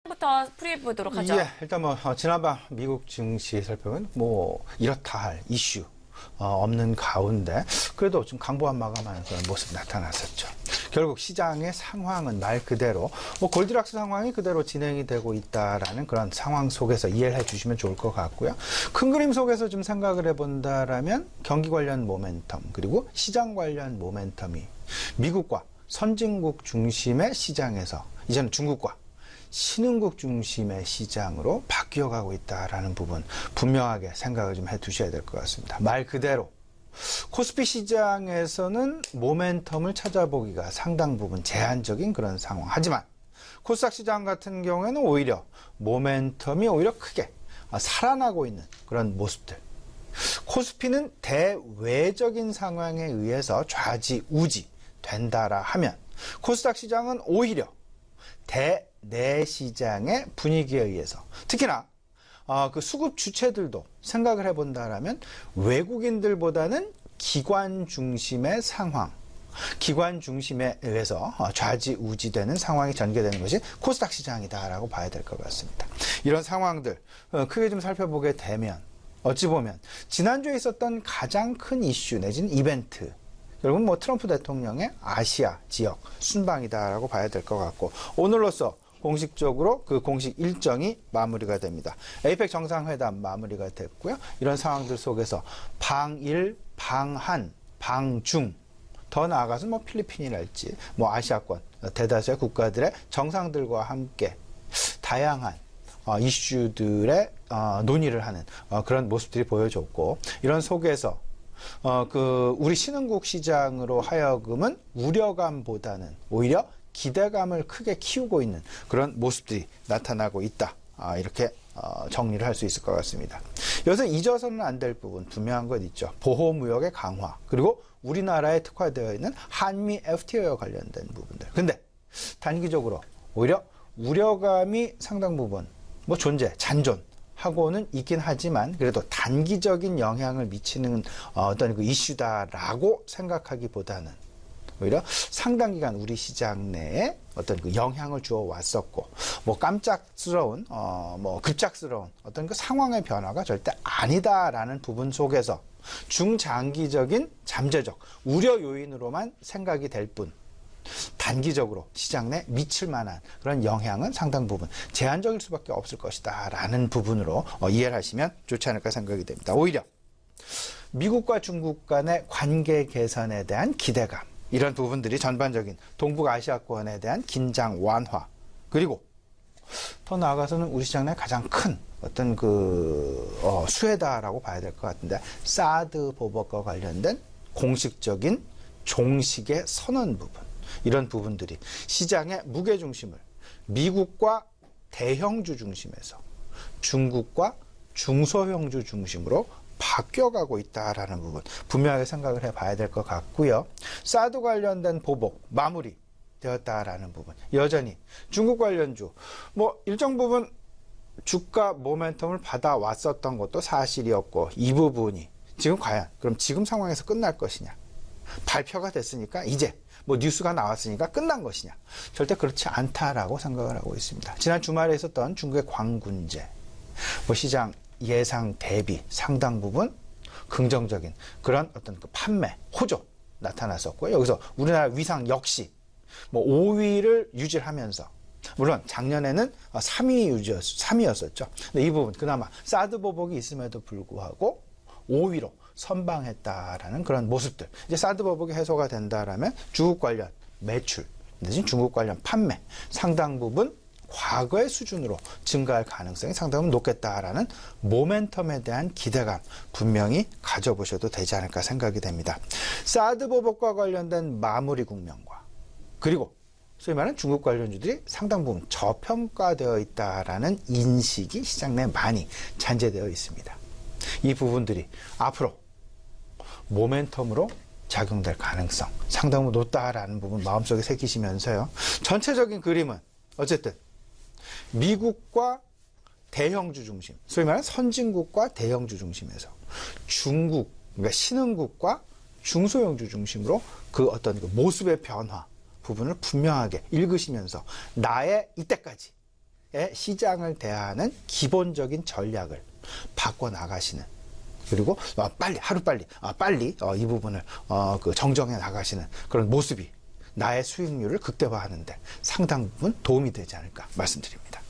부터 풀이 보도록 하죠. 예, 일단 지난번 미국 증시 살펴보면 이렇다 할 이슈 없는 가운데 그래도 좀 강보한 마감하는 그런 모습이 나타났었죠. 결국 시장의 상황은 말 그대로 골디락스 상황이 그대로 진행이 되고 있다라는 그런 상황 속에서 이해를 해주시면 좋을 것 같고요. 큰 그림 속에서 좀 생각을 해본다라면 경기 관련 모멘텀 그리고 시장 관련 모멘텀이 미국과 선진국 중심의 시장에서 이제는 중국과 신흥국 중심의 시장으로 바뀌어가고 있다라는 부분 분명하게 생각을 좀 해두셔야 될 것 같습니다. 말 그대로 코스피 시장에서는 모멘텀을 찾아보기가 상당 부분 제한적인 그런 상황. 하지만 코스닥 시장 같은 경우에는 오히려 모멘텀이 오히려 크게 살아나고 있는 그런 모습들. 코스피는 대외적인 상황에 의해서 좌지우지 된다라 하면 코스닥 시장은 오히려 대내 시장의 분위기에 의해서 특히나 그 수급 주체들도 생각을 해본다라면 외국인들보다는 기관 중심의 상황, 기관 중심에 의해서 좌지우지되는 상황이 전개되는 것이 코스닥 시장이다라고 봐야 될 것 같습니다. 이런 상황들 크게 좀 살펴보게 되면 어찌 보면 지난주에 있었던 가장 큰 이슈 내지는 이벤트 결국은 트럼프 대통령의 아시아 지역 순방이다라고 봐야 될 것 같고 오늘로써 공식적으로 그 공식 일정이 마무리가 됩니다. 에이펙 정상회담 마무리가 됐고요. 이런 상황들 속에서 방일, 방한, 방중 더 나아가서 필리핀이랄지 아시아권 대다수의 국가들의 정상들과 함께 다양한 이슈들의 논의를 하는 그런 모습들이 보여줬고 이런 속에서 우리 신흥국 시장으로 하여금은 우려감보다는 오히려 기대감을 크게 키우고 있는 그런 모습들이 나타나고 있다. 이렇게 정리를 할 수 있을 것 같습니다. 여기서 잊어서는 안 될 부분 분명한 것 있죠. 보호무역의 강화 그리고 우리나라에 특화되어 있는 한미 FTA와 관련된 부분들. 근데 단기적으로 오히려 우려감이 상당 부분 잔존 하고는 있긴 하지만 그래도 단기적인 영향을 미치는 어떤 그 이슈다라고 생각하기보다는 오히려 상당 기간 우리 시장 내에 어떤 그 영향을 주어 왔었고 깜짝스러운 급작스러운 어떤 그 상황의 변화가 절대 아니다라는 부분 속에서 중장기적인 잠재적 우려 요인으로만 생각이 될 뿐 단기적으로 시장 내 미칠 만한 그런 영향은 상당 부분 제한적일 수밖에 없을 것이다 라는 부분으로 이해를 하시면 좋지 않을까 생각이 됩니다. 오히려 미국과 중국 간의 관계 개선에 대한 기대감 이런 부분들이 전반적인 동북아시아권에 대한 긴장 완화 그리고 더 나아가서는 우리 시장 내 가장 큰 어떤 수혜다라고 봐야 될 것 같은데 사드 보복과 관련된 공식적인 종식의 선언 부분 이런 부분들이 시장의 무게중심을 미국과 대형주 중심에서 중국과 중소형주 중심으로 바뀌어가고 있다라는 부분 분명하게 생각을 해봐야 될 것 같고요. 사드 관련된 보복 마무리 되었다라는 부분 여전히 중국 관련주 일정 부분 주가 모멘텀을 받아왔었던 것도 사실이었고 이 부분이 지금 과연 그럼 지금 상황에서 끝날 것이냐 발표가 됐으니까 이제 뉴스가 나왔으니까 끝난 것이냐 절대 그렇지 않다라고 생각을 하고 있습니다. 지난 주말에 있었던 중국의 광군제 시장 예상 대비 상당 부분 긍정적인 그런 어떤 판매 호조 나타났었고요. 여기서 우리나라 위상 역시 5위를 유지하면서 물론 작년에는 3위였었죠. 근데 이 부분 그나마 사드 보복이 있음에도 불구하고 5위로 선방했다라는 그런 모습들. 이제 사드 보복이 해소가 된다라면 중국 관련 매출, 내지는 중국 관련 판매 상당 부분 과거의 수준으로 증가할 가능성이 상당히 높겠다라는 모멘텀에 대한 기대감 분명히 가져보셔도 되지 않을까 생각이 됩니다. 사드 보복과 관련된 마무리 국면과 그리고 소위 말하는 중국 관련주들이 상당 부분 저평가되어 있다라는 인식이 시장 내에 많이 잔재되어 있습니다. 이 부분들이 앞으로 모멘텀으로 작용될 가능성 상당히 높다라는 부분 마음속에 새기시면서요. 전체적인 그림은 어쨌든 미국과 대형주 중심, 소위 말하는 선진국과 대형주 중심에서 중국, 그러니까 신흥국과 중소형주 중심으로 그 어떤 모습의 변화 부분을 분명하게 읽으시면서 나의 이때까지 시장을 대하는 기본적인 전략을 바꿔 나가시는, 그리고 하루빨리 이 부분을 정정해 나가시는 그런 모습이 나의 수익률을 극대화하는데 상당 부분 도움이 되지 않을까 말씀드립니다.